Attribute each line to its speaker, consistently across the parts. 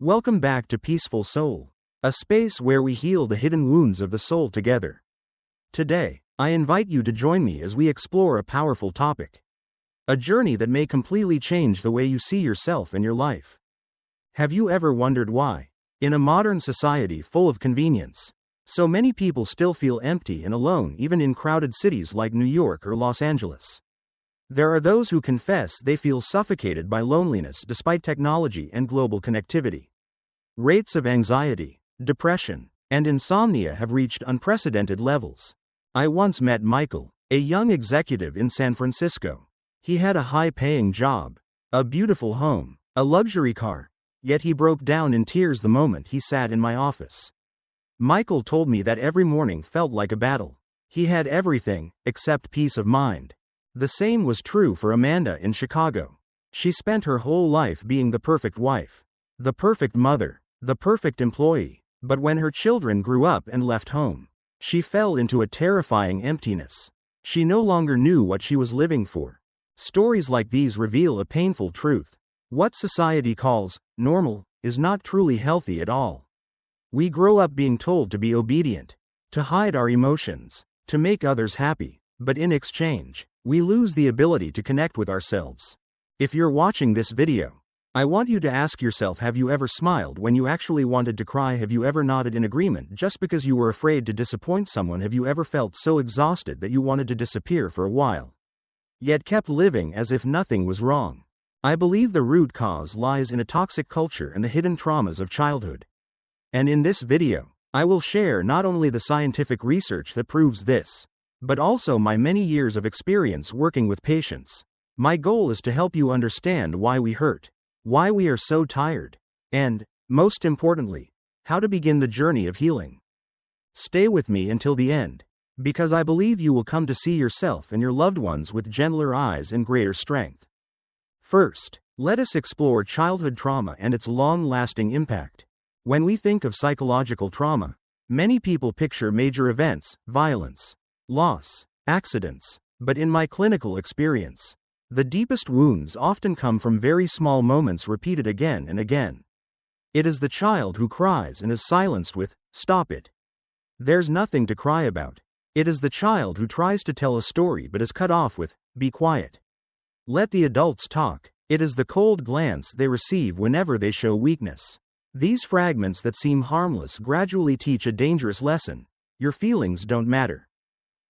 Speaker 1: Welcome back to Peaceful Soul, a space where we heal the hidden wounds of the soul together. Today, I invite you to join me as we explore a powerful topic. A journey that may completely change the way you see yourself and your life. Have you ever wondered why, in a modern society full of convenience, so many people still feel empty and alone even in crowded cities like New York or Los Angeles? There are those who confess they feel suffocated by loneliness despite technology and global connectivity. Rates of anxiety, depression, and insomnia have reached unprecedented levels. I once met Michael, a young executive in San Francisco. He had a high-paying job, a beautiful home, a luxury car, yet he broke down in tears the moment he sat in my office. Michael told me that every morning felt like a battle. He had everything, except peace of mind. The same was true for Amanda in Chicago. She spent her whole life being the perfect wife, the perfect mother, the perfect employee, but when her children grew up and left home, she fell into a terrifying emptiness. She no longer knew what she was living for. Stories like these reveal a painful truth. What society calls normal is not truly healthy at all. We grow up being told to be obedient, to hide our emotions, to make others happy, but in exchange, we lose the ability to connect with ourselves. If you're watching this video, I want you to ask yourself, have you ever smiled when you actually wanted to cry? Have you ever nodded in agreement just because you were afraid to disappoint someone? Have you ever felt so exhausted that you wanted to disappear for a while, yet kept living as if nothing was wrong? I believe the root cause lies in a toxic culture and the hidden traumas of childhood. And in this video, I will share not only the scientific research that proves this, but also my many years of experience working with patients. My goal is to help you understand why we hurt, why we are so tired, and, most importantly, how to begin the journey of healing. Stay with me until the end, because I believe you will come to see yourself and your loved ones with gentler eyes and greater strength. First, let us explore childhood trauma and its long-lasting impact. When we think of psychological trauma, many people picture major events, violence, loss, accidents, but in my clinical experience, the deepest wounds often come from very small moments repeated again and again. It is the child who cries and is silenced with, "Stop it. There's nothing to cry about." It is the child who tries to tell a story but is cut off with, "Be quiet. Let the adults talk." It is the cold glance they receive whenever they show weakness. These fragments that seem harmless gradually teach a dangerous lesson. Your feelings don't matter.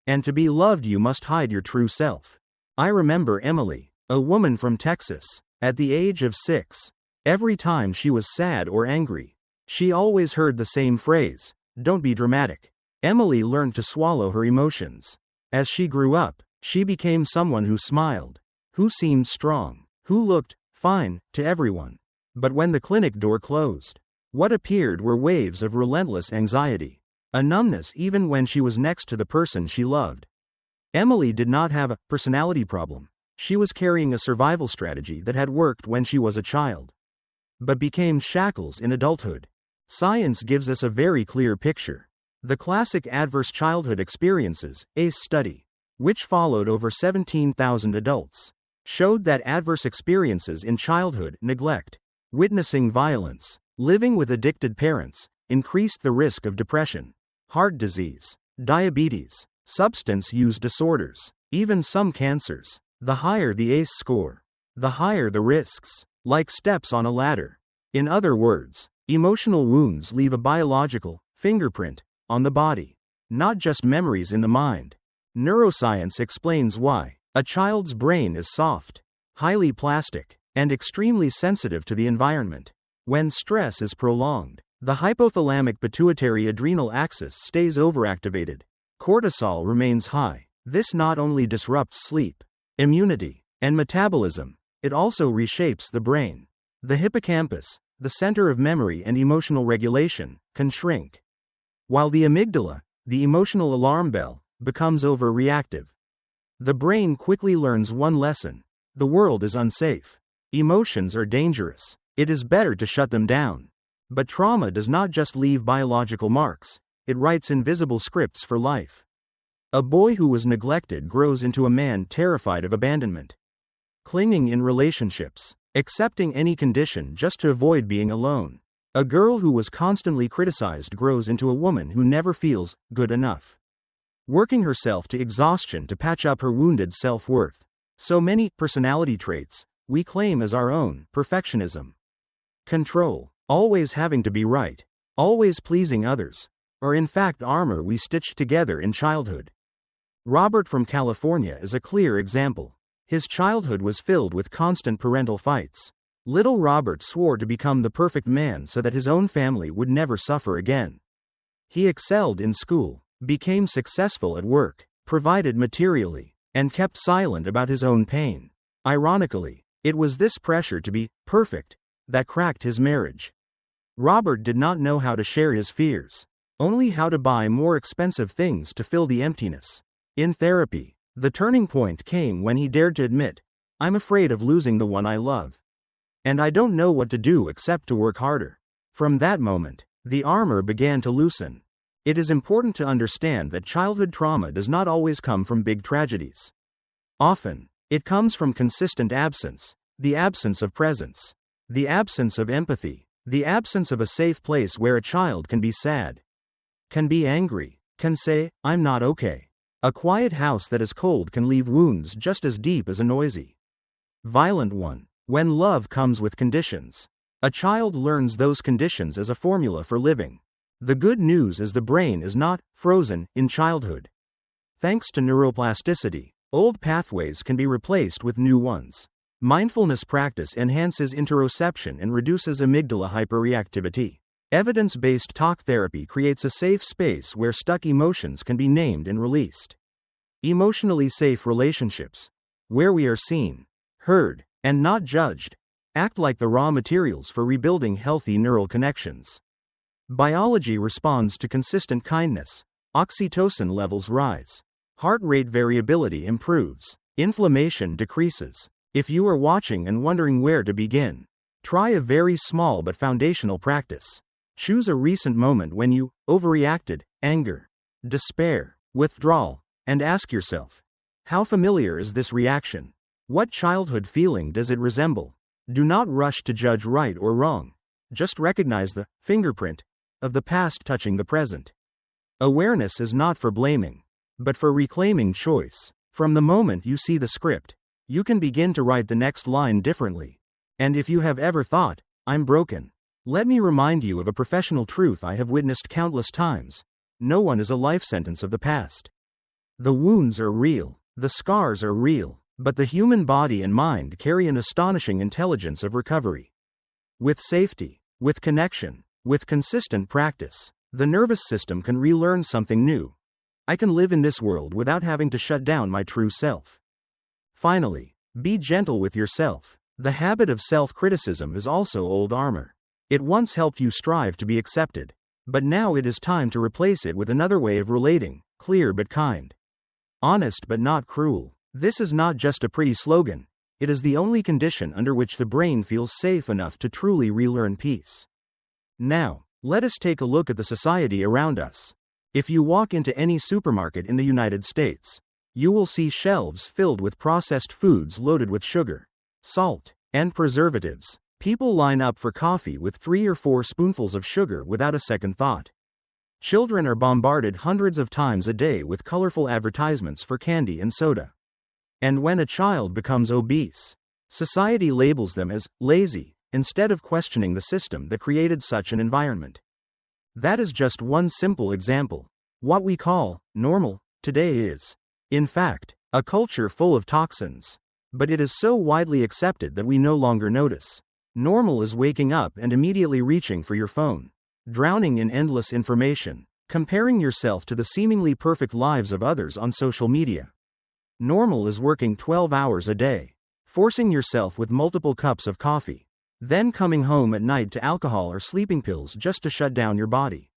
Speaker 1: And to be loved, you must hide your true self. I remember Emily, a woman from Texas, at the age of 6. Every time she was sad or angry, she always heard the same phrase, "Don't be dramatic." Emily learned to swallow her emotions. As she grew up, she became someone who smiled, who seemed strong, who looked fine to everyone. But when the clinic door closed, what appeared were waves of relentless anxiety, a numbness even when she was next to the person she loved. Emily did not have a personality problem. She was carrying a survival strategy that had worked when she was a child, but became shackles in adulthood. Science gives us a very clear picture. The classic Adverse Childhood Experiences (ACE) study, which followed over 17,000 adults, showed that adverse experiences in childhood, neglect, witnessing violence, living with addicted parents, increased the risk of depression, heart disease, diabetes, substance use disorders, even some cancers. The higher the ACE score, the higher the risks, like steps on a ladder. In other words, emotional wounds leave a biological fingerprint on the body, not just memories in the mind. Neuroscience explains why. A child's brain is soft, highly plastic, and extremely sensitive to the environment. When stress is prolonged, the hypothalamic pituitary adrenal axis stays overactivated. Cortisol remains high. This not only disrupts sleep, immunity, and metabolism, it also reshapes the brain. The hippocampus, the center of memory and emotional regulation, can shrink, while the amygdala, the emotional alarm bell, becomes overreactive. The brain quickly learns one lesson: the world is unsafe. Emotions are dangerous. It is better to shut them down. But trauma does not just leave biological marks, it writes invisible scripts for life. A boy who was neglected grows into a man terrified of abandonment, clinging in relationships, accepting any condition just to avoid being alone. A girl who was constantly criticized grows into a woman who never feels good enough, working herself to exhaustion to patch up her wounded self-worth. So many personality traits we claim as our own: perfectionism, control, always having to be right, always pleasing others, are in fact armor we stitched together in childhood. Robert from California is a clear example. His childhood was filled with constant parental fights. Little Robert swore to become the perfect man so that his own family would never suffer again. He excelled in school, became successful at work, provided materially, and kept silent about his own pain. Ironically, it was this pressure to be perfect that cracked his marriage. Robert did not know how to share his fears, only how to buy more expensive things to fill the emptiness. In therapy, the turning point came when he dared to admit, "I'm afraid of losing the one I love. And I don't know what to do except to work harder." From that moment, the armor began to loosen. It is important to understand that childhood trauma does not always come from big tragedies. Often, it comes from consistent absence, the absence of presence, the absence of empathy, the absence of a safe place where a child can be sad, can be angry, can say, "I'm not okay." A quiet house that is cold can leave wounds just as deep as a noisy, violent one. When love comes with conditions, a child learns those conditions as a formula for living. The good news is the brain is not frozen in childhood. Thanks to neuroplasticity, old pathways can be replaced with new ones. Mindfulness practice enhances interoception and reduces amygdala hyperreactivity. Evidence-based talk therapy creates a safe space where stuck emotions can be named and released. Emotionally safe relationships, where we are seen, heard, and not judged, act like the raw materials for rebuilding healthy neural connections. Biology responds to consistent kindness. Oxytocin levels rise. Heart rate variability improves. Inflammation decreases. If you are watching and wondering where to begin, try a very small but foundational practice. Choose a recent moment when you overreacted: anger, despair, withdrawal, and ask yourself, how familiar is this reaction? What childhood feeling does it resemble? Do not rush to judge right or wrong. Just recognize the fingerprint of the past touching the present. Awareness is not for blaming, but for reclaiming choice. From the moment you see the script, you can begin to write the next line differently. And if you have ever thought, "I'm broken," let me remind you of a professional truth I have witnessed countless times. No one is a life sentence of the past. The wounds are real, the scars are real, but the human body and mind carry an astonishing intelligence of recovery. With safety, with connection, with consistent practice, the nervous system can relearn something new. I can live in this world without having to shut down my true self. Finally, be gentle with yourself. The habit of self-criticism is also old armor. It once helped you strive to be accepted, but now it is time to replace it with another way of relating: clear but kind, honest but not cruel. This is not just a pretty slogan, it is the only condition under which the brain feels safe enough to truly relearn peace. Now, let us take a look at the society around us. If you walk into any supermarket in the United States, you will see shelves filled with processed foods loaded with sugar, salt, and preservatives. People line up for coffee with 3 or 4 spoonfuls of sugar without a second thought. Children are bombarded hundreds of times a day with colorful advertisements for candy and soda. And when a child becomes obese, society labels them as lazy, instead of questioning the system that created such an environment. That is just one simple example. What we call normal today is, in fact, a culture full of toxins. But it is so widely accepted that we no longer notice. Normal is waking up and immediately reaching for your phone, drowning in endless information, comparing yourself to the seemingly perfect lives of others on social media. Normal is working 12 hours a day, forcing yourself with multiple cups of coffee, then coming home at night to alcohol or sleeping pills just to shut down your body.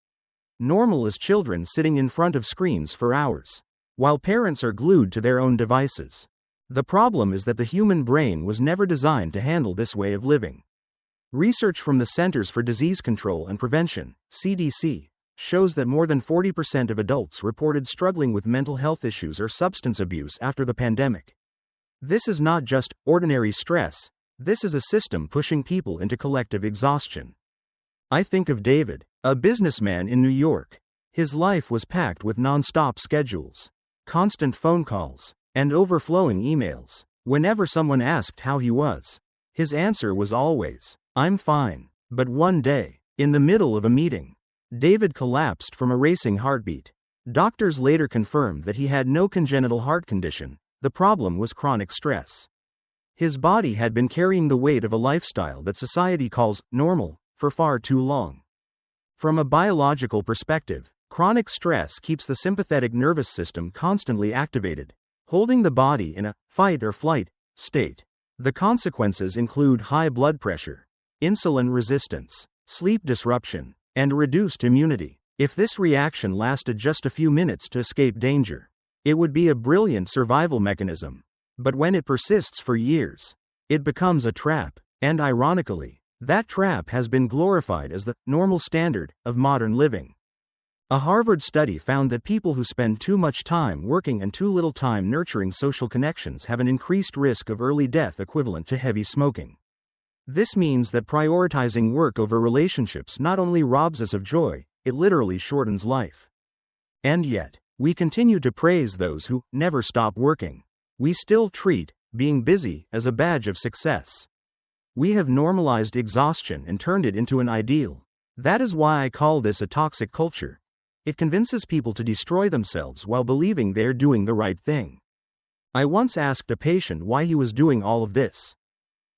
Speaker 1: Normal is children sitting in front of screens for hours, while parents are glued to their own devices. The problem is that the human brain was never designed to handle this way of living. Research from the Centers for Disease Control and Prevention, CDC, shows that more than 40% of adults reported struggling with mental health issues or substance abuse after the pandemic. This is not just ordinary stress, this is a system pushing people into collective exhaustion. I think of David, a businessman in New York. His life was packed with non-stop schedules, constant phone calls, and overflowing emails. Whenever someone asked how he was, his answer was always, "I'm fine." But one day, in the middle of a meeting, David collapsed from a racing heartbeat. Doctors later confirmed that he had no congenital heart condition. The problem was chronic stress. His body had been carrying the weight of a lifestyle that society calls normal for far too long. From a biological perspective, chronic stress keeps the sympathetic nervous system constantly activated, holding the body in a fight or flight state. The consequences include high blood pressure, insulin resistance, sleep disruption, and reduced immunity. If this reaction lasted just a few minutes to escape danger, it would be a brilliant survival mechanism. But when it persists for years, it becomes a trap, and ironically, that trap has been glorified as the normal standard of modern living. A Harvard study found that people who spend too much time working and too little time nurturing social connections have an increased risk of early death equivalent to heavy smoking. This means that prioritizing work over relationships not only robs us of joy, it literally shortens life. And yet, we continue to praise those who never stop working. We still treat being busy as a badge of success. We have normalized exhaustion and turned it into an ideal. That is why I call this a toxic culture. It convinces people to destroy themselves while believing they're doing the right thing. I once asked a patient why he was doing all of this.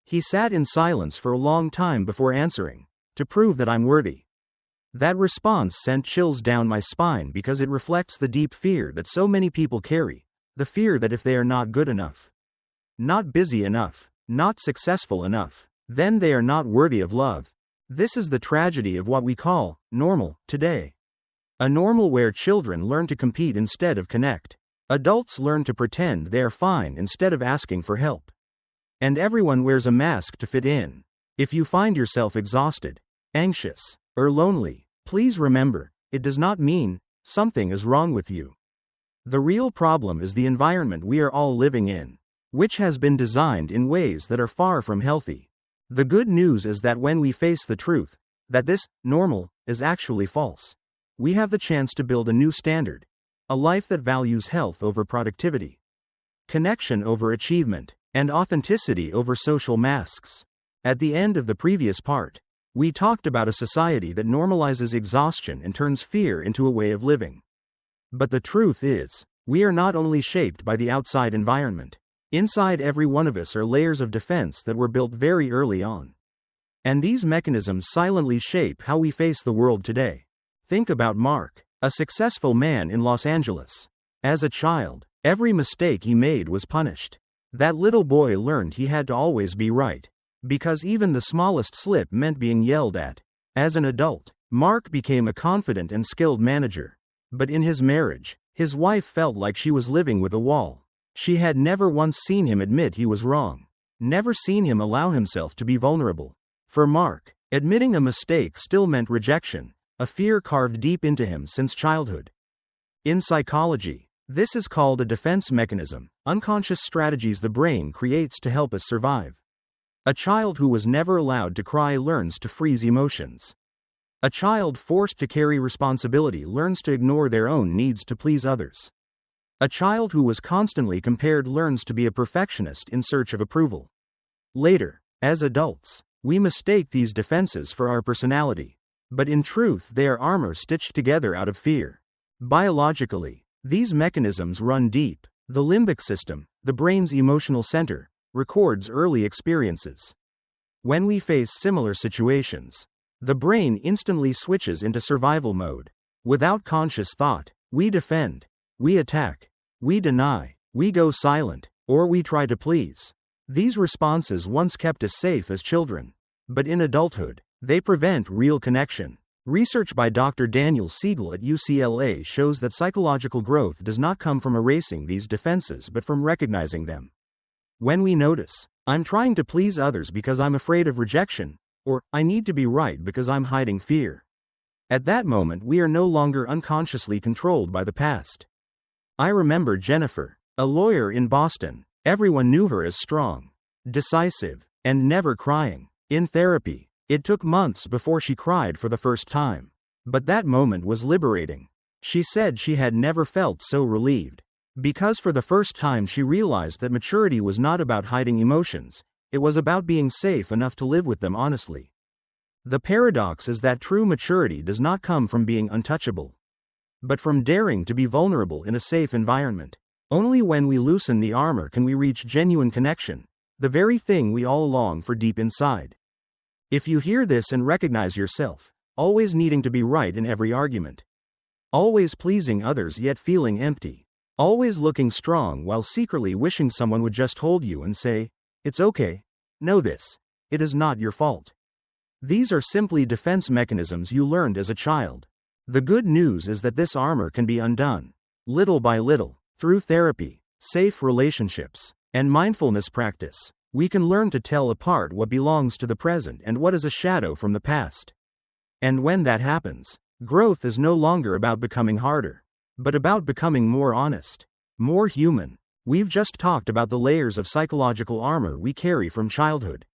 Speaker 1: He sat in silence for a long time before answering, "To prove that I'm worthy." That response sent chills down my spine because it reflects the deep fear that so many people carry, the fear that if they are not good enough, not busy enough, not successful enough, then they are not worthy of love. This is the tragedy of what we call normal today. A normal where children learn to compete instead of connect. Adults learn to pretend they are fine instead of asking for help. And everyone wears a mask to fit in. If you find yourself exhausted, anxious, or lonely, please remember, it does not mean something is wrong with you. The real problem is the environment we are all living in, which has been designed in ways that are far from healthy. The good news is that when we face the truth, that this normal is actually false, we have the chance to build a new standard, a life that values health over productivity, connection over achievement, and authenticity over social masks. At the end of the previous part, we talked about a society that normalizes exhaustion and turns fear into a way of living. But the truth is, we are not only shaped by the outside environment. Inside every one of us are layers of defense that were built very early on. And these mechanisms silently shape how we face the world today. Think about Mark, a successful man in Los Angeles. As a child, every mistake he made was punished. That little boy learned he had to always be right, because even the smallest slip meant being yelled at. As an adult, Mark became a confident and skilled manager. But in his marriage, his wife felt like she was living with a wall. She had never once seen him admit he was wrong, never seen him allow himself to be vulnerable. For Mark, admitting a mistake still meant rejection, a fear carved deep into him since childhood. In psychology, this is called a defense mechanism, unconscious strategies the brain creates to help us survive. A child who was never allowed to cry learns to freeze emotions. A child forced to carry responsibility learns to ignore their own needs to please others. A child who was constantly compared learns to be a perfectionist in search of approval. Later, as adults, we mistake these defenses for our personality. But in truth, they are armor stitched together out of fear. Biologically, these mechanisms run deep. The limbic system, the brain's emotional center, records early experiences. When we face similar situations, the brain instantly switches into survival mode. Without conscious thought, we defend, we attack, we deny, we go silent, or we try to please. These responses once kept us safe as children, but in adulthood, they prevent real connection. Research by Dr. Daniel Siegel at UCLA shows that psychological growth does not come from erasing these defenses but from recognizing them. When we notice, "I'm trying to please others because I'm afraid of rejection," or "I need to be right because I'm hiding fear," at that moment we are no longer unconsciously controlled by the past. I remember Jennifer, a lawyer in Boston. Everyone knew her as strong, decisive, and never crying. In therapy, It took months before she cried for the first time. But that moment was liberating. She said she had never felt so relieved. Because for the first time she realized that maturity was not about hiding emotions, it was about being safe enough to live with them honestly. The paradox is that true maturity does not come from being untouchable, but from daring to be vulnerable in a safe environment. Only when we loosen the armor can we reach genuine connection, the very thing we all long for deep inside. If you hear this and recognize yourself, always needing to be right in every argument, always pleasing others yet feeling empty, always looking strong while secretly wishing someone would just hold you and say, "It's okay," know this: it is not your fault. These are simply defense mechanisms you learned as a child. The good news is that this armor can be undone, little by little, through therapy, safe relationships, and mindfulness practice. We can learn to tell apart what belongs to the present and what is a shadow from the past. And when that happens, growth is no longer about becoming harder, but about becoming more honest, more human. We've just talked about the layers of psychological armor we carry from childhood.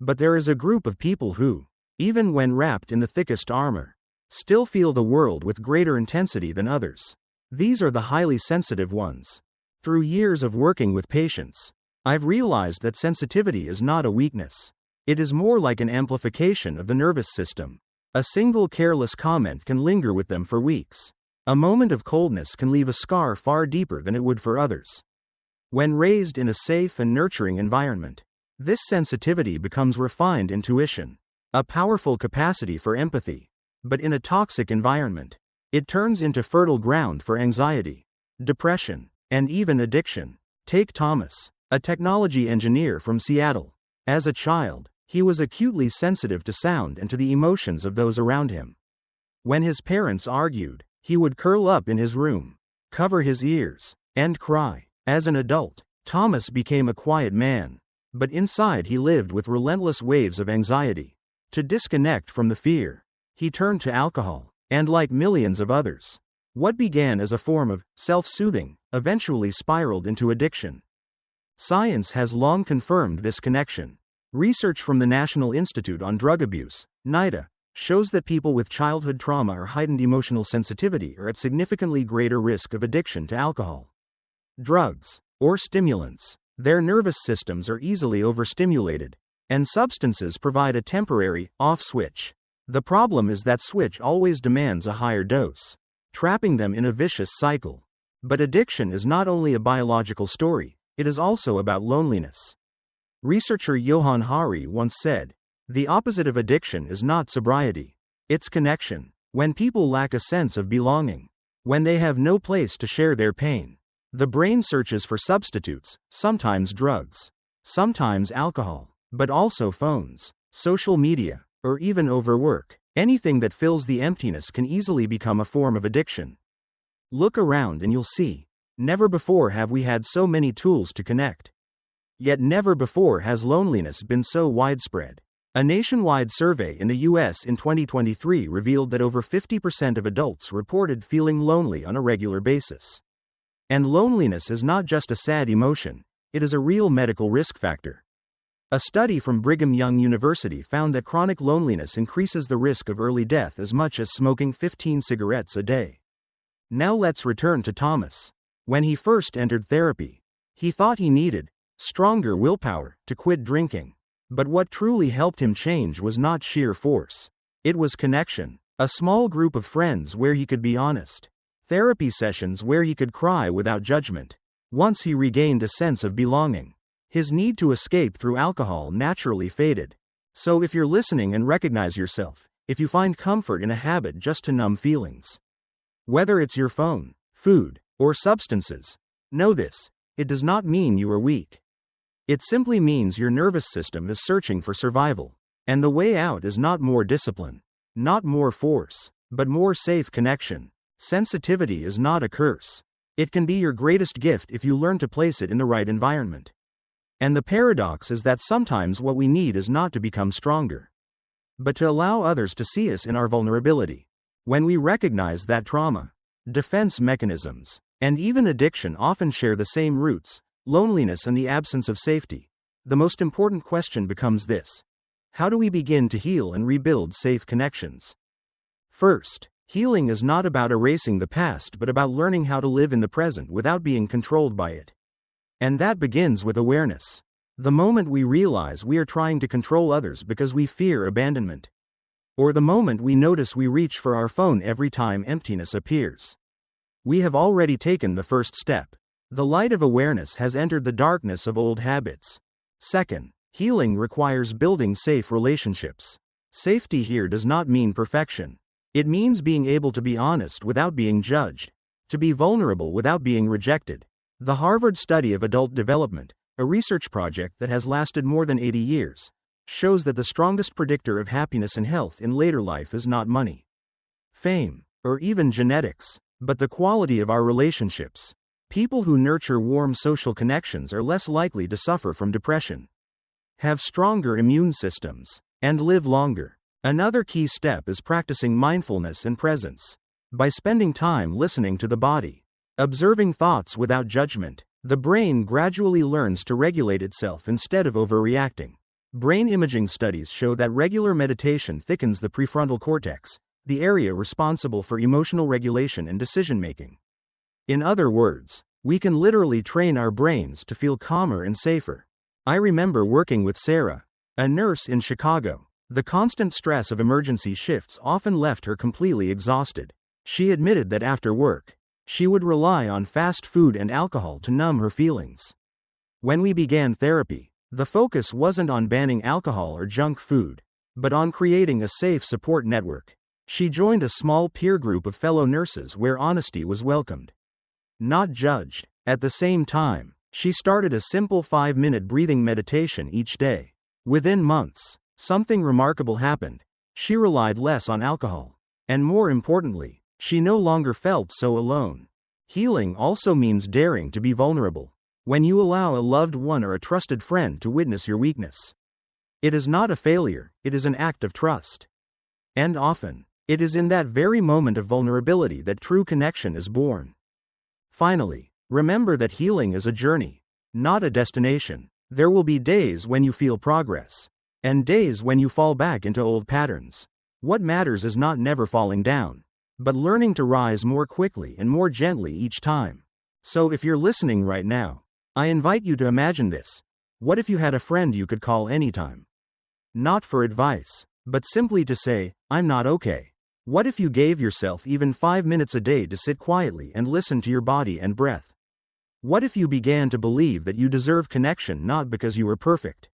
Speaker 1: But there is a group of people who, even when wrapped in the thickest armor, still feel the world with greater intensity than others. These are the highly sensitive ones. Through years of working with patients, I've realized that sensitivity is not a weakness. It is more like an amplification of the nervous system. A single careless comment can linger with them for weeks. A moment of coldness can leave a scar far deeper than it would for others. When raised in a safe and nurturing environment, this sensitivity becomes refined intuition, a powerful capacity for empathy. But in a toxic environment, it turns into fertile ground for anxiety, depression, and even addiction. Take Thomas, a technology engineer from Seattle. As a child, he was acutely sensitive to sound and to the emotions of those around him. When his parents argued, he would curl up in his room, cover his ears, and cry. As an adult, Thomas became a quiet man, but inside he lived with relentless waves of anxiety. To disconnect from the fear, he turned to alcohol, and like millions of others, what began as a form of self-soothing eventually spiraled into addiction. Science has long confirmed this connection. Research from the National Institute on Drug Abuse, NIDA, shows that people with childhood trauma or heightened emotional sensitivity are at significantly greater risk of addiction to alcohol, drugs, or stimulants. Their nervous systems are easily overstimulated, and substances provide a temporary off switch. The problem is that switch always demands a higher dose, trapping them in a vicious cycle. But addiction is not only a biological story, it is also about loneliness. Researcher Johann Hari once said, "The opposite of addiction is not sobriety, it's connection." When people lack a sense of belonging, when they have no place to share their pain, the brain searches for substitutes, sometimes drugs, sometimes alcohol, but also phones, social media, or even overwork. Anything that fills the emptiness can easily become a form of addiction. Look around and you'll see, never before have we had so many tools to connect. Yet never before has loneliness been so widespread. A nationwide survey in the US in 2023 revealed that over 50% of adults reported feeling lonely on a regular basis. And loneliness is not just a sad emotion, it is a real medical risk factor. A study from Brigham Young University found that chronic loneliness increases the risk of early death as much as smoking 15 cigarettes a day. Now let's return to Thomas. When he first entered therapy, he thought he needed stronger willpower to quit drinking. But what truly helped him change was not sheer force. It was connection. A small group of friends where he could be honest. Therapy sessions where he could cry without judgment. Once he regained a sense of belonging, his need to escape through alcohol naturally faded. So if you're listening and recognize yourself, if you find comfort in a habit just to numb feelings, whether it's your phone, food, or substances, know this: it does not mean you are weak. It simply means your nervous system is searching for survival. And the way out is not more discipline, not more force, but more safe connection. Sensitivity is not a curse. It can be your greatest gift if you learn to place it in the right environment. And the paradox is that sometimes what we need is not to become stronger, but to allow others to see us in our vulnerability. When we recognize that trauma, defense mechanisms, and even addiction often share the same roots, loneliness and the absence of safety, the most important question becomes this: How do we begin to heal and rebuild safe connections? First, healing is not about erasing the past but about learning how to live in the present without being controlled by it. And that begins with awareness. The moment we realize we are trying to control others because we fear abandonment, or the moment we notice we reach for our phone every time emptiness appears, we have already taken the first step. The light of awareness has entered the darkness of old habits. Second, healing requires building safe relationships. Safety here does not mean perfection. It means being able to be honest without being judged, to be vulnerable without being rejected. The Harvard Study of Adult Development, a research project that has lasted more than 80 years, shows that the strongest predictor of happiness and health in later life is not money, fame, or even genetics, but the quality of our relationships. People who nurture warm social connections are less likely to suffer from depression, have stronger immune systems, and live longer. Another key step is practicing mindfulness and presence. By spending time listening to the body, observing thoughts without judgment, the brain gradually learns to regulate itself instead of overreacting. Brain imaging studies show that regular meditation thickens the prefrontal cortex, the area responsible for emotional regulation and decision-making. In other words, we can literally train our brains to feel calmer and safer. I remember working with Sarah, a nurse in Chicago. The constant stress of emergency shifts often left her completely exhausted. She admitted that after work, she would rely on fast food and alcohol to numb her feelings. When we began therapy, the focus wasn't on banning alcohol or junk food, but on creating a safe support network. She joined a small peer group of fellow nurses where honesty was welcomed, not judged. At the same time, she started a simple 5-minute breathing meditation each day. Within months, something remarkable happened. She relied less on alcohol, and more importantly, she no longer felt so alone. Healing also means daring to be vulnerable. When you allow a loved one or a trusted friend to witness your weakness, it is not a failure, it is an act of trust. And often, it is in that very moment of vulnerability that true connection is born. Finally, remember that healing is a journey, not a destination. There will be days when you feel progress, and days when you fall back into old patterns. What matters is not never falling down, but learning to rise more quickly and more gently each time. So if you're listening right now, I invite you to imagine this. What if you had a friend you could call anytime? Not for advice, but simply to say, "I'm not okay." What if you gave yourself even 5 minutes a day to sit quietly and listen to your body and breath? What if you began to believe that you deserve connection not because you are perfect,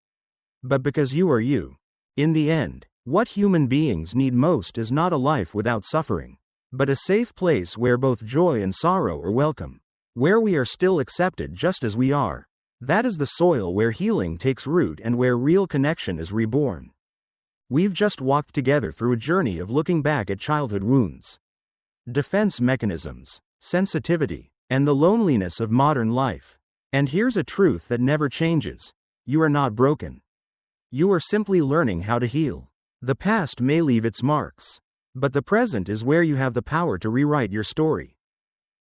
Speaker 1: but because you are you? In the end, what human beings need most is not a life without suffering, but a safe place where both joy and sorrow are welcome, where we are still accepted just as we are. That is the soil where healing takes root and where real connection is reborn. We've just walked together through a journey of looking back at childhood wounds, defense mechanisms, sensitivity, and the loneliness of modern life. And here's a truth that never changes. You are not broken. You are simply learning how to heal. The past may leave its marks, but the present is where you have the power to rewrite your story.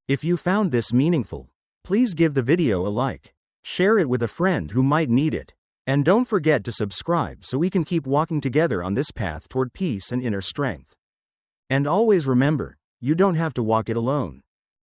Speaker 1: If you found this meaningful, please give the video a like, share it with a friend who might need it, and don't forget to subscribe so we can keep walking together on this path toward peace and inner strength. And always remember, you don't have to walk it alone.